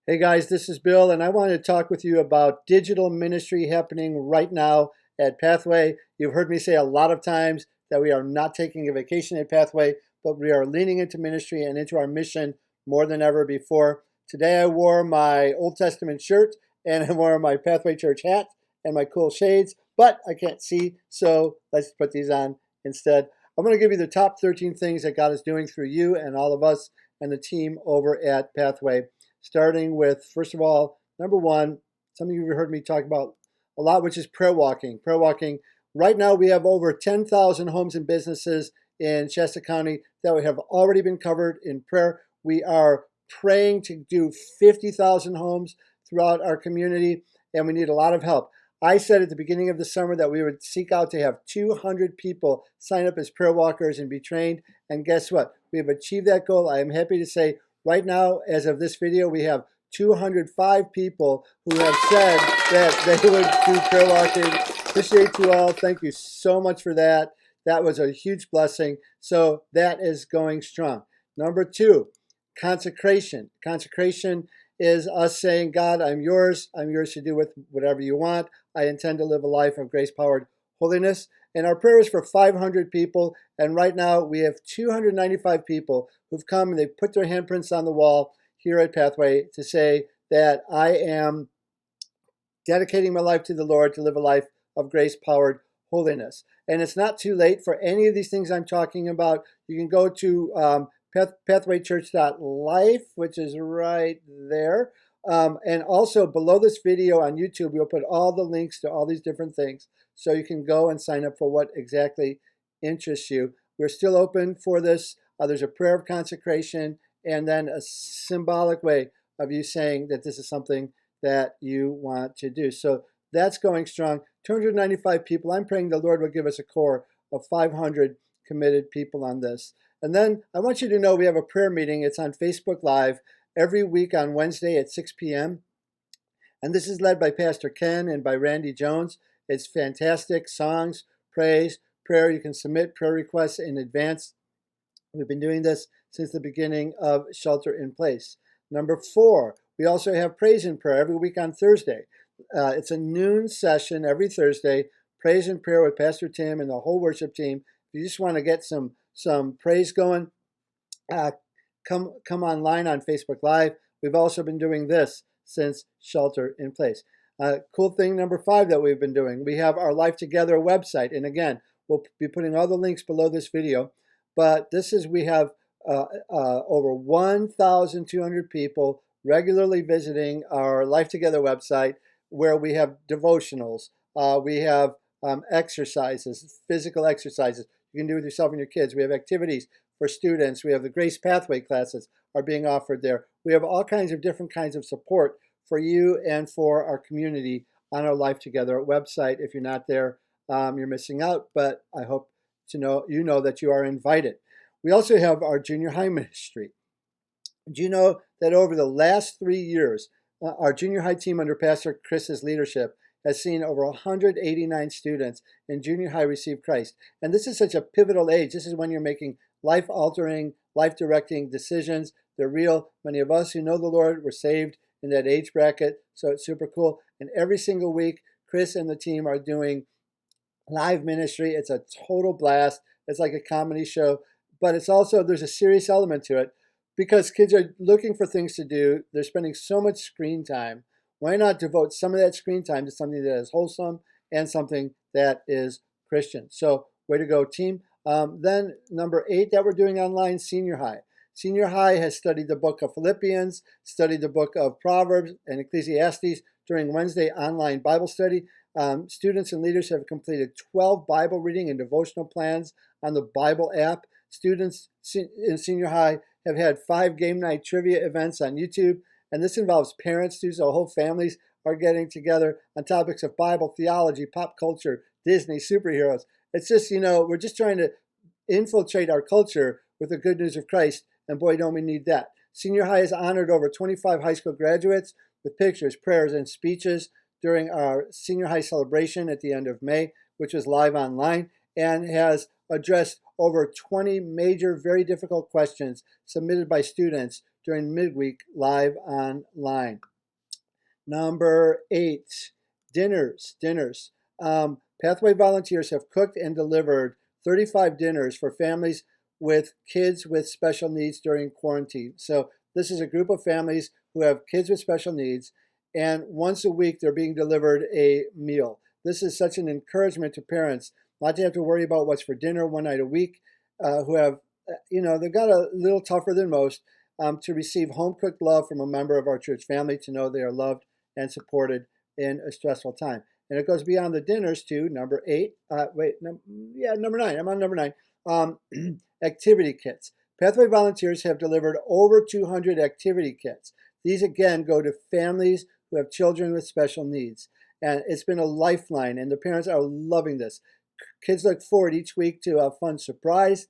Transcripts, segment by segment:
Hey guys, this is Bill, and I want to talk with you about digital ministry happening right now at Pathway. You've heard me say a lot of times that we are not taking a vacation at Pathway, but we are leaning into ministry and into our mission more than ever before. Today I wore my Old Testament shirt and I wore my Pathway Church hat and my cool shades, but I can't see, so let's put these on instead. I'm going to give you the top 13 things that God is doing through you and all of us and the team over at Pathway. Starting with, first of all, number one, some of you have heard me talk about a lot, which is prayer walking. Prayer walking. Right now, we have over 10,000 homes and businesses in Shasta County that have already been covered in prayer. We are praying to do 50,000 homes throughout our community, and we need a lot of help. I said at the beginning of the summer that we would seek out to have 200 people sign up as prayer walkers and be trained. And guess what? We have achieved that goal. I am happy to say right now, as of this video, we have 205 people who have said that they would do prayer walking. Appreciate you all. Thank you so much for that. That was a huge blessing. So that is going strong. Number two, consecration. Consecration is us saying, God, I'm yours. I'm yours to do with whatever you want. I intend to live a life of grace-powered holiness. And our prayer is for 500 people. And right now we have 295 people who've come and they've put their handprints on the wall here at Pathway to say that I am dedicating my life to the Lord to live a life of grace-powered holiness. And it's not too late for any of these things I'm talking about. You can go to pathwaychurch.life, which is right there. And also below this video on YouTube, we'll put all the links to all these different things so you can go and sign up for what exactly interests you. We're still open for this. There's a prayer of consecration and then a symbolic way of you saying that this is something that you want to do. So that's going strong. 295 people. I'm praying the Lord will give us a core of 500 committed people on this. And then I want you to know we have a prayer meeting. It's on Facebook Live every week on Wednesday at 6 p.m. And this is led by Pastor Ken and by Randy Jones. It's fantastic. Songs, praise, prayer. You can submit prayer requests in advance. We've been doing this since the beginning of Shelter in Place. Number four, we also have praise and prayer every week on Thursday. It's a noon session every Thursday, praise and prayer with Pastor Tim and the whole worship team. If you just want to get some praise going, come online on Facebook Live. We've also been doing this since Shelter in Place. Cool thing number five that we've been doing, we have our Life Together website. And again, we'll be putting all the links below this video. But we have over 1,200 people regularly visiting our Life Together website, where we have devotionals, we have exercises, physical exercises you can do with yourself and your kids. We have activities for students. We have the Grace Pathway classes are being offered there. We have all kinds of different kinds of support for you and for our community on our Life Together website. If you're not there, you're missing out, but I hope to know that you are invited. We also have our junior high ministry. Do you know that over the last 3 years, our junior high team under Pastor Chris's leadership has seen over 189 students in junior high receive Christ. And this is such a pivotal age. This is when you're making life-altering, life-directing decisions. They're real. Many of us who know the Lord were saved in that age bracket, so it's super cool. And every single week, Chris and the team are doing live ministry. It's a total blast. It's like a comedy show, but it's also, there's a serious element to it because kids are looking for things to do. They're spending so much screen time. Why not devote some of that screen time to something that is wholesome and something that is Christian? So way to go, team. Then number 8 that we're doing online, senior high. Senior high has studied the book of Philippians, studied the book of Proverbs and Ecclesiastes during Wednesday online Bible study. Students and leaders have completed 12 Bible reading and devotional plans on the Bible app. Students in senior high have had 5 game night trivia events on YouTube. And this involves parents too, so whole families are getting together on topics of Bible, theology, pop culture, Disney, superheroes. It's just, we're just trying to infiltrate our culture with the good news of Christ, and boy, don't we need that. Senior high has honored over 25 high school graduates with pictures, prayers, and speeches during our senior high celebration at the end of May, which was live online, and has addressed over 20 major, very difficult questions submitted by students during midweek live online. Number 8, dinners. Pathway volunteers have cooked and delivered 35 dinners for families with kids with special needs during quarantine. So this is a group of families who have kids with special needs, and once a week they're being delivered a meal. This is such an encouragement to parents not to have to worry about what's for dinner one night a week, who have, they've got a little tougher than most, to receive home-cooked love from a member of our church family, to know they are loved and supported in a stressful time. And it goes beyond the dinners to number 8. Number 9. I'm on number 9. Activity kits. Pathway volunteers have delivered over 200 activity kits. These, again, go to families who have children with special needs. And it's been a lifeline, and the parents are loving this. Kids look forward each week to a fun surprise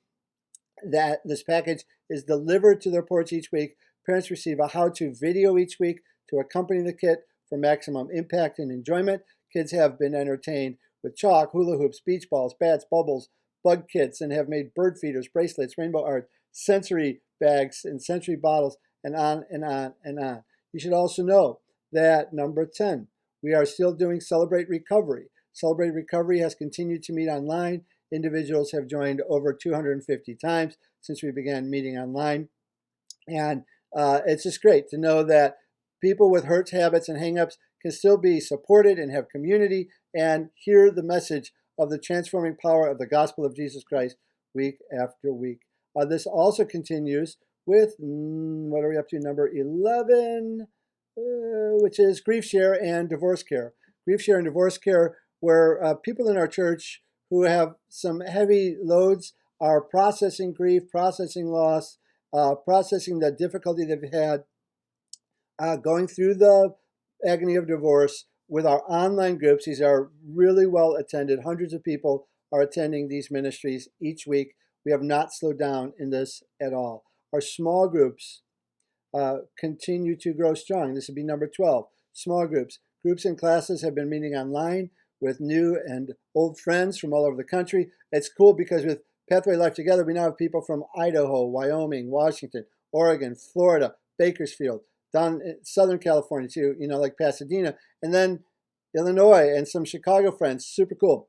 that this package is delivered to their porch each week. Parents receive a how-to video each week to accompany the kit for maximum impact and enjoyment. Kids have been entertained with chalk, hula hoops, beach balls, bats, bubbles, bug kits, and have made bird feeders, bracelets, rainbow art, sensory bags, and sensory bottles, and on and on and on. You should also know that number 10, we are still doing Celebrate Recovery. Celebrate Recovery has continued to meet online. Individuals have joined over 250 times since we began meeting online. And it's just great to know that people with hurts, habits, and hangups can still be supported and have community and hear the message of the transforming power of the gospel of Jesus Christ week after week. This also continues with, what are we up to, number 11, which is Grief Share and Divorce Care. Grief Share and Divorce Care, where people in our church who have some heavy loads are processing grief, processing loss, processing the difficulty they've had, going through the agony of divorce with our online groups. These are really well attended. Hundreds of people are attending these ministries each week. We have not slowed down in this at all. Our small groups continue to grow strong. This would be number 12. Small groups. Groups and classes have been meeting online with new and old friends from all over the country. It's cool because with Pathway Life Together, we now have people from Idaho, Wyoming, Washington, Oregon, Florida, Bakersfield, down in Southern California too, like Pasadena, and then Illinois and some Chicago friends. Super cool.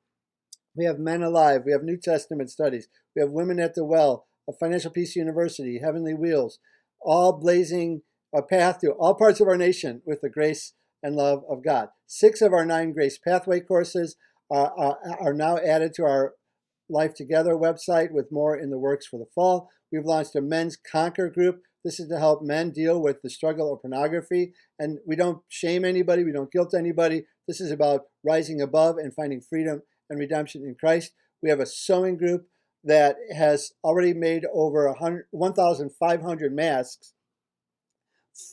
We have Men Alive. We have New Testament studies. We have Women at the Well, a Financial Peace University, Heavenly Wheels, all blazing a path to all parts of our nation with the grace and love of God. 6 of our 9 Grace Pathway courses are now added to our Life Together website, with more in the works for the fall. We've launched a Men's Conquer group. This is to help men deal with the struggle of pornography. And we don't shame anybody. We don't guilt anybody. This is about rising above and finding freedom and redemption in Christ. We have a sewing group that has already made over 1,500 masks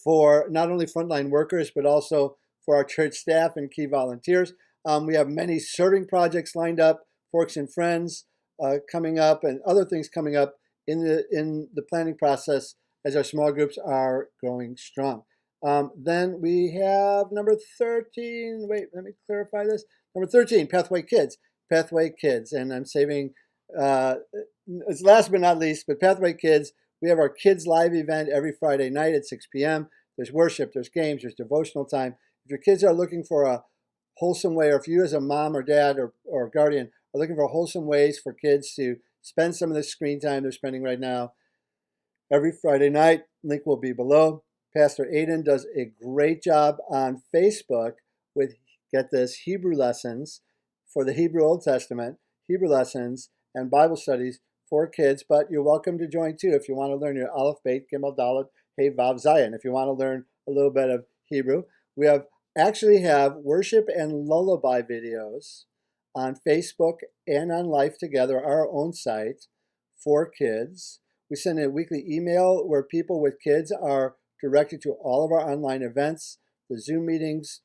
for not only frontline workers, but also for our church staff and key volunteers. We have many serving projects lined up, Forks and Friends coming up, and other things coming up in the planning process as our small groups are growing strong. Then we have number 13. Wait, let me clarify this. Number 13, Pathway Kids. Pathway Kids, and I'm saving, it's last but not least, but Pathway Kids, we have our Kids Live event every Friday night at 6 p.m. There's worship, there's games, there's devotional time. If your kids are looking for a wholesome way, or if you as a mom or dad or guardian are looking for wholesome ways for kids to spend some of the screen time they're spending right now, every Friday night, link will be below. Pastor Aiden does a great job on Facebook with, get this, Hebrew lessons for the Hebrew Old Testament, Hebrew lessons, and Bible studies for kids. But you're welcome to join too if you want to learn your Aleph, Beit, Gimel, Dalet, Hey, Vav, Zayin. If you want to learn a little bit of Hebrew, we actually have worship and lullaby videos on Facebook and on Life Together, our own site for kids. We send a weekly email where people with kids are directed to all of our online events. The Zoom meetings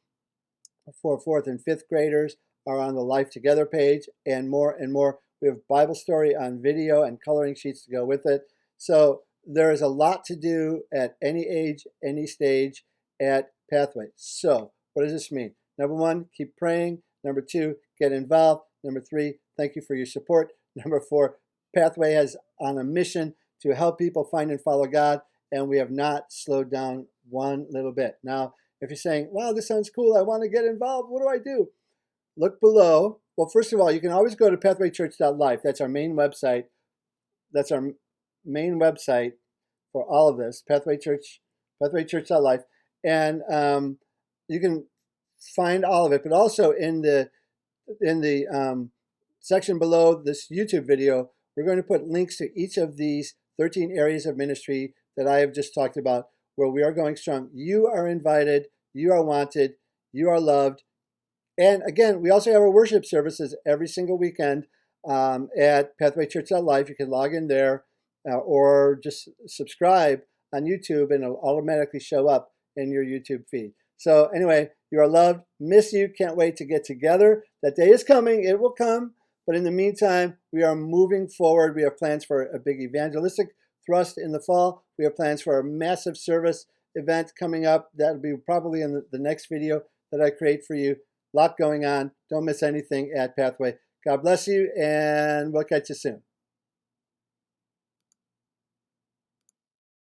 for 4th and 5th graders are on the Life Together page, and more and more. We have Bible story on video and coloring sheets to go with it. So there is a lot to do at any age, any stage at Pathway. So what does this mean? Number 1, keep praying. Number 2, get involved. Number 3, thank you for your support. Number 4, Pathway is on a mission to help people find and follow God. and we have not slowed down one little bit. Now, if you're saying, wow, this sounds cool, I want to get involved, what do I do? Look below. Well, first of all, you can always go to pathwaychurch.life. That's our main website. That's our main website for all of this, pathwaychurch.life. And you can find all of it, but also in the section below this YouTube video, we're going to put links to each of these 13 areas of ministry that I have just talked about where we are going strong. You are invited, you are wanted, you are loved. And again, we also have our worship services every single weekend at pathwaychurch.life. You can log in there or just subscribe on YouTube and it'll automatically show up in your YouTube feed. So anyway, you are loved. Miss you. Can't wait to get together. That day is coming. It will come. But in the meantime, we are moving forward. We have plans for a big evangelistic thrust in the fall. We have plans for a massive service event coming up. That'll be probably in the next video that I create for you. A lot going on. Don't miss anything at Pathway. God bless you, and we'll catch you soon.